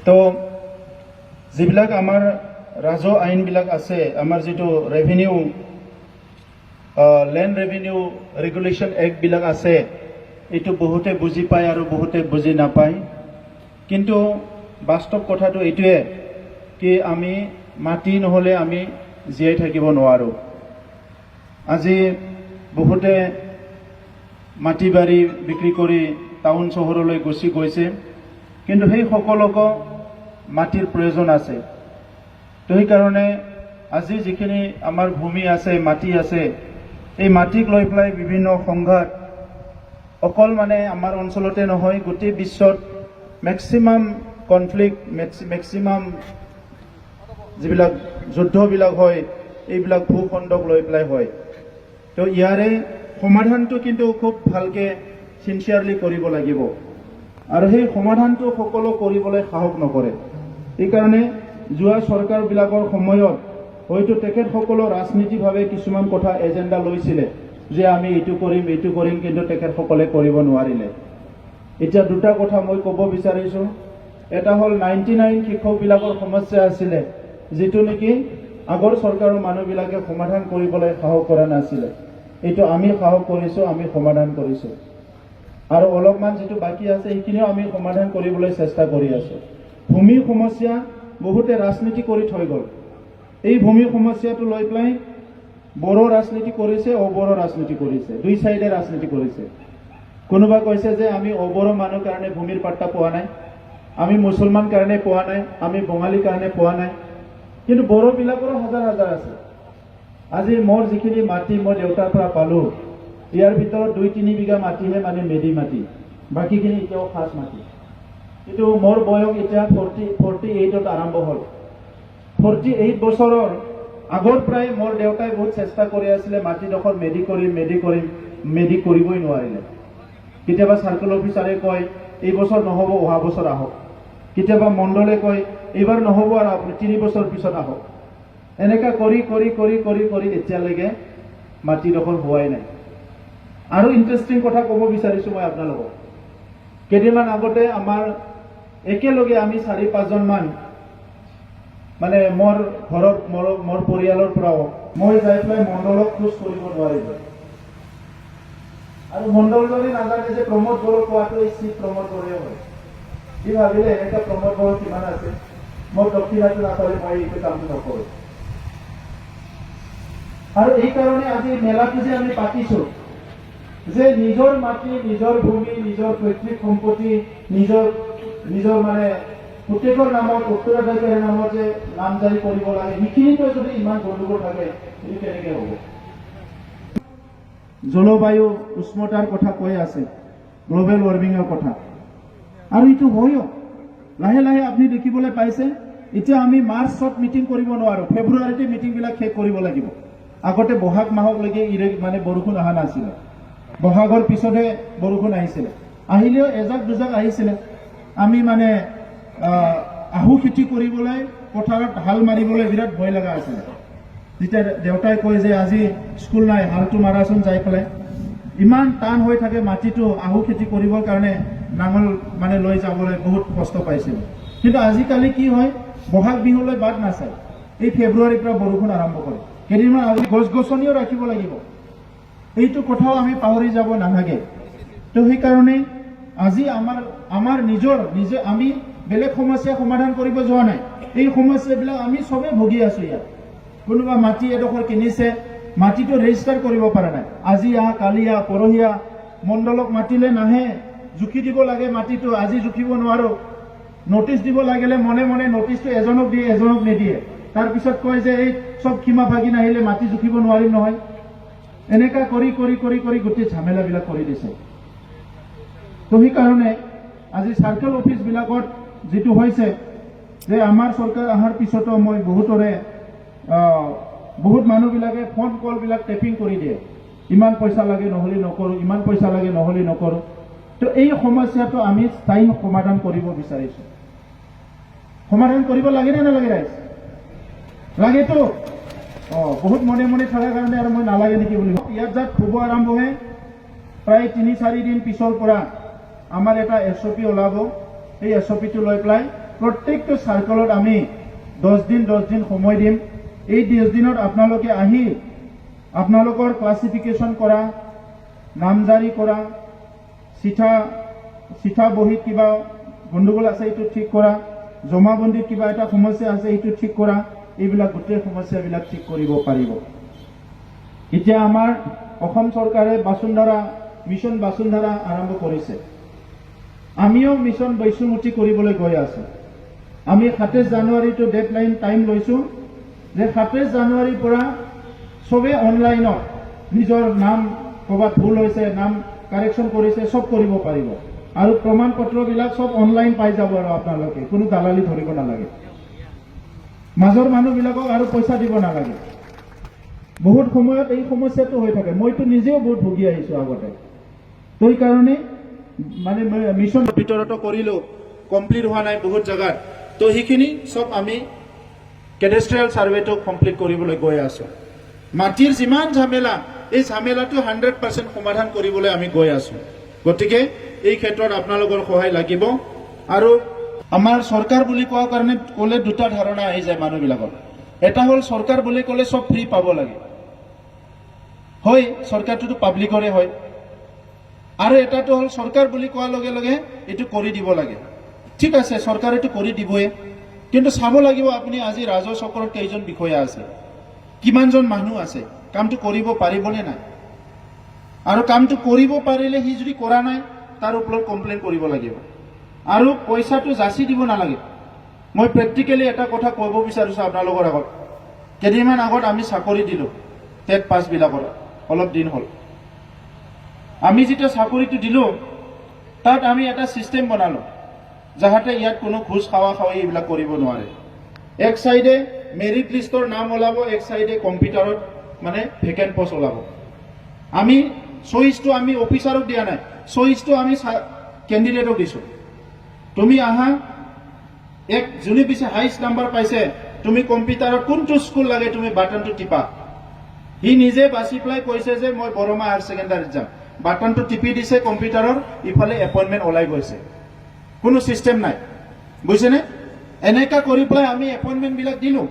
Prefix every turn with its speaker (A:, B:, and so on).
A: তো যিবিলাক আমাৰ ৰাজহ আইনবিলাক আছে, আমাৰ যিটো ৰেভিনিউ লেণ্ড ৰেভিনিউ ৰেগুলেশ্যন এক্টবিলাক আছে, এইটো বহুতে বুজি পায় আৰু বহুতে বুজি নাপায়। কিন্তু বাস্তৱ কথাটো এইটোৱে কি আমি মাটি নহ'লে আমি জীয়াই থাকিব নোৱাৰোঁ। আজি বহুতে মাটি বাৰী বিক্ৰী কৰি টাউন চহৰলৈ গুচি গৈছে, কিন্তু সেই সকলোকো মাটিৰ প্ৰয়োজন আছে। তো সেইকাৰণে আজি যিখিনি আমাৰ ভূমি আছে, মাটি আছে, এই মাটিক লৈ পেলাই বিভিন্ন সংঘাত অকল মানে আমাৰ অঞ্চলতে নহয়, গোটেই বিশ্বত মেক্সিমাম কনফ্লিক্ট, মেক্সিমাম যিবিলাক যুদ্ধবিলাক হয়, এইবিলাক ভূখণ্ডক লৈ পেলাই হয়। তো ইয়াৰে সমাধানটো কিন্তু খুব ভালকৈ চিনচিয়াৰলি কৰিব লাগিব, আৰু সেই সমাধানটো সকলো কৰিবলৈ সাহস নকৰে। সেইকাৰণে যোৱা চৰকাৰবিলাকৰ সময়ত হয়তো তেখেতসকলৰ ৰাজনীতিভাৱে কিছুমান কথা এজেণ্ডা লৈছিলে যে আমি এইটো কৰিম, কিন্তু তেখেতসকলে কৰিব নোৱাৰিলে। এতিয়া দুটা কথা মই ক'ব বিচাৰিছোঁ। এটা হ'ল 99 শিক্ষকবিলাকৰ সমস্যা আছিলে, যিটো নেকি আগৰ চৰকাৰৰ মানুহবিলাকে সমাধান কৰিবলৈ সাহস কৰা নাছিলে। এইটো আমি সাহস কৰিছোঁ, আমি সমাধান কৰিছোঁ, আৰু অলপমান যিটো বাকী আছে সেইখিনিও আমি সমাধান কৰিবলৈ চেষ্টা কৰি আছোঁ। ভূমি সমস্যা বহুতে ৰাজনীতি কৰি থৈ গ'ল। এই ভূমি সমস্যাটো লৈ পেলাই বড়ো ৰাজনীতি কৰিছে, অবড়ো ৰাজনীতি কৰিছে, দুই চাইডে ৰাজনীতি কৰিছে। কোনোবা কৈছে যে আমি অবড়ো মানুহ কাৰণে ভূমিৰ পাট্টা পোৱা নাই, আমি মুছলমান কাৰণে পোৱা নাই, আমি বঙালীৰ কাৰণে পোৱা নাই, কিন্তু বড়োবিলাকৰো হাজাৰ হাজাৰ আছে। আজি মোৰ যিখিনি মাটি মই দেউতাৰ পৰা পালোঁ, ইয়াৰ ভিতৰত 2-3 বিঘা মাটিহে মানে মেডি মাটি, বাকীখিনি এতিয়াও খাচ মাটি। কিন্তু মোৰ বয়স এতিয়া 48ত আৰম্ভ হ'ল। 48 বছৰৰ আগৰ পৰাই মোৰ দেউতাই বহুত চেষ্টা কৰি আছিলে মাটিডোখৰ মেডি কৰিবই নোৱাৰিলে। কেতিয়াবা চাৰ্কল অফিচাৰে কয় এই বছৰ নহ'ব, অহা বছৰ আহক। কেতিয়াবা মণ্ডলে কয় এইবাৰ নহ'ব আৰু আপুনি 3 বছৰ পিছত আহক। এনেকা কৰি এতিয়ালৈকে মাটিডোখৰ হোৱাই নাই। আৰু ইণ্টাৰেষ্টিং কথা ক'ব বিচাৰিছোঁ মই আপোনালোকক। কেইদিনমান আগতে আমাৰ একেলগে আমি 4-5জন মান মানে মোৰ ঘৰত মোৰ পৰিয়ালৰ পৰাও মই যাই পেলাই মণ্ডলক খোজ কৰিব নোৱাৰিলোঁ। আৰু মণ্ডলজনে নাজানে যে প্ৰমোদ বড়ো কোৱাটো এই চিফ প্ৰমোদ বড়োৱে হয়। সি ভাবিলে এনেকুৱা প্ৰমোদ বড়ো কিমান আছে, মই দক্ষিণাটো নাপালে মই এইটো কামটো নকৰোঁ। আৰু এইকাৰণে আজি মেলাটো যে আমি পাতিছোঁ, যে নিজৰ মাটি, নিজৰ ভূমি, নিজৰ পৈতৃক সম্পত্তি, নিজৰ মানে প্ৰত্যেকৰ নামত, উত্তৰাধিকাৰীৰ নামত যে নামজাৰি কৰিব লাগে, সেইখিনিতো যদি ইমান গণ্ডগোল থাকে, সেইটো কেনেকৈ হ'ব? জলবায়ু উষ্ণতাৰ কথা কৈ আছে, গ্ল'বেল ৱাৰ্মিঙৰ কথা, আৰু এইটো হয়ও। লাহে লাহে আপুনি দেখিবলৈ পাইছে, এতিয়া আমি মাৰ্চত মিটিং কৰিব নোৱাৰোঁ, ফেব্ৰুৱাৰীতে মিটিংবিলাক শেষ কৰিব লাগিব। আগতে বহাগ মাহলৈকে মানে বৰষুণ অহা নাছিলে, বহাগৰ পিছতহে বৰষুণ আহিছিলে। আহিলেও এজাক দুজাক আহিছিলে। আমি মানে আহু খেতি কৰিবলৈ, পথাৰত হাল মাৰিবলৈ বিৰাট ভয় লগা আছিলে। যেতিয়া দেউতাই কয় যে আজি স্কুল নাই, হালটো মাৰাচোন যাই পেলাই, ইমান টান হৈ থাকে মাটিটো আহু খেতি কৰিবৰ কাৰণে, নাঙল মানে লৈ যাবলৈ বহুত কষ্ট পাইছিলোঁ। কিন্তু আজিকালি কি হয়, বহাগ বিহুলৈ বাদ নাচায়, এই ফেব্ৰুৱাৰীৰ পৰা বৰষুণ আৰম্ভ কৰে। কেইদিনমান আজি গছ গছনিও ৰাখিব লাগিব, এইটো কথাও আমি পাহৰি যাব নালাগে। তো সেইকাৰণে আজি আমাৰ নিজে আমি বেলেগ সমস্যা সমাধান কৰিব যোৱা নাই। এই সমস্যাবিলাক আমি চবেই ভুগি আছোঁ। ইয়াত কোনোবা মাটি এডোখৰ কিনিছে, মাটিটো ৰেজিষ্টাৰ কৰিব পৰা নাই, আজি কালি পৰহি মণ্ডলক মাতিলে নাহে, জুখি দিব লাগে মাটিটো, আজি জুখিব নোৱাৰোঁ। নটিচ দিব লাগিলে মনে মনে নটিচটো এজনক দিয়ে, এজনক নিদিয়ে। তাৰপিছত কয় যে এই চব সীমা ভাগি নাহিলে মাটি জুখিব নোৱাৰিম নহয়। এনেকা কৰি গোটেই ঝামেলাবিলাক কৰি দিছে। তো সেইকাৰণে আজি চাৰ্কল অফিচবিলাকত যিটো হৈছে যে আমাৰ চৰকাৰ অহাৰ পিছতো মই বহুত মানুহবিলাকে ফোন কলবিলাক টেপিং কৰি দিয়ে, ইমান পইচা লাগে নহ'লে নকৰোঁ, ইমান পইচা লাগে নহ'লে নকৰোঁ। তো এই সমস্যাটো আমি স্থায়ী সমাধান কৰিব বিচাৰিছোঁ। সমাধান কৰিব লাগে নে নালাগে ৰাইজ? লাগেতো। বহুত মনে মনে থকাৰ কাৰণে আৰু মই নালাগে নেকি বুলি ইয়াত যাত শুব আৰম্ভ হয়, প্ৰায় 3-4 দিন পিছৰ পৰা আমাৰ এটা SOP ওলাব। এই SOPটো লৈ পেলাই প্ৰত্যেকটো সাৰ্কলত আমি 10 দিন সময় দিম। এই 10 দিনত আপোনালোকে আহি আপোনালোকৰ ক্লাসিফিকেশন কৰা, নামজাৰি কৰা, চিঠা বহিত কিবা গণ্ডগোল আছে এইটো ঠিক কৰা, জমাবন্দীত কিবা এটা সমস্যা আছে এইটো ঠিক কৰা, এইবিলাক গোটেই সমস্যাবিলাক ঠিক কৰিব পাৰিব। এতিয়া আমাৰ অসম চৰকাৰে মিছন বাসুন্ধাৰা আৰম্ভ কৰিছে। আমিও মিছন বৈষ্ণুমতি কৰিবলৈ গৈ আছো। আমি 27 জানুৱাৰীটো ডেডলাইন টাইম লৈছো যে 27 জানুৱাৰীৰ পৰা সবে অনলাইনত নিজৰ নাম ক'ৰবাত ভুল হৈছে, নাম কাৰেকশ্যন কৰিছে, সব কৰিব পাৰিব। আৰু প্ৰমাণ পত্ৰবিলাক সব অনলাইন পাই যাব আৰু আপোনালোকে কোনো দালালি ধৰিব নালাগে। মাজৰ মানুহবিলাকক আৰু পইচা দিব নালাগে। বহুত সময়ত এই সমস্যাটো হৈ থাকে, মইতো নিজেও বহুত ভুগি আহিছো আগতে। তো এই কাৰণে মানে মিছন ভিতৰতো কৰিলো, কমপ্লিট হোৱা নাই বহুত জায়গাত। তো সেইখিনি সব আমি কেডেষ্ট্ৰিয়েল সাৰ্ভেটো কমপ্লিট কৰিবলৈ গৈ আছো। মাটিৰ যিমান ঝামেলা, এই ঝামেলাটো 100% সমাধান কৰিবলৈ আমি গৈ আছো। গতিকে এই ক্ষেত্ৰত আপোনালোকৰ সহায় লাগিব। আৰু আমাৰ চৰকাৰ বুলি কোৱাৰ কাৰণে ক'লে দুটা ধাৰণা আহি যায় মানুহবিলাকৰ। এটা হ'ল চৰকাৰ বুলি ক'লে সব ফ্ৰী পাব লাগে, হয়, চৰকাৰটোতো পাব্লিকৰে হয়। আৰু এটাটো হ'ল চৰকাৰ বুলি কোৱাৰ লগে লগে এইটো কৰি দিব লাগে। ঠিক আছে, চৰকাৰে এইটো কৰি দিবই, কিন্তু চাব লাগিব আপুনি আজি ৰাজহ চক্ৰত কেইজন বিষয়া আছে, কিমানজন মানুহ আছে, কামটো কৰিব পাৰিবনে নাই। আৰু কামটো কৰিব পাৰিলে সি যদি কৰা নাই তাৰ ওপৰত কমপ্লেইন কৰিব লাগিব। আৰু পইচাটো যাচি দিব নালাগে। মই প্ৰেক্টিকেলি এটা কথা ক'ব বিচাৰিছো আপোনালোকৰ আগত। কেইদিনমান আগত আমি চাকৰি দিলো টেট পাছবিলাকৰ, অলপ দিন হ'ল। আমি যেতিয়া চাকৰিটো দিলো তাত আমি এটা চিষ্টেম বনালো যাহাতে ইয়াত কোনো ঘুষ খাওয়া এইবিলাক কৰিব নোৱাৰে। এক সাইডে মেৰিট লিষ্টৰ নাম ওলাব, এক সাইডে কম্পিউটাৰত মানে ভেকেন্ট পোষ্ট ওলাব। আমি চইচটো আমি অফিচাৰক দিয়া নাই, চইচটো আমি কেণ্ডিডেটক দিছো। তুমি আহা, যোনে পিছে হাইষ্ট নাম্বাৰ পাইছে, তুমি কম্পিউটাৰত কোনটো স্কুল লাগে তুমি বাটনটো টিপা। সি নিজে বাছি পেলাই কৈছে যে মই বৰমা হায়াৰ ছেকেণ্ডাৰীত যাম, বাটনটো টিপি দিছে কম্পিউটাৰৰ, ইফালে এপইণ্টমেণ্ট ওলাই গৈছে। কোনো চিষ্টেম নাই, বুজিছেনে? এনেকা কৰি পেলাই আমি এপইণ্টমেণ্টবিলাক দিলো।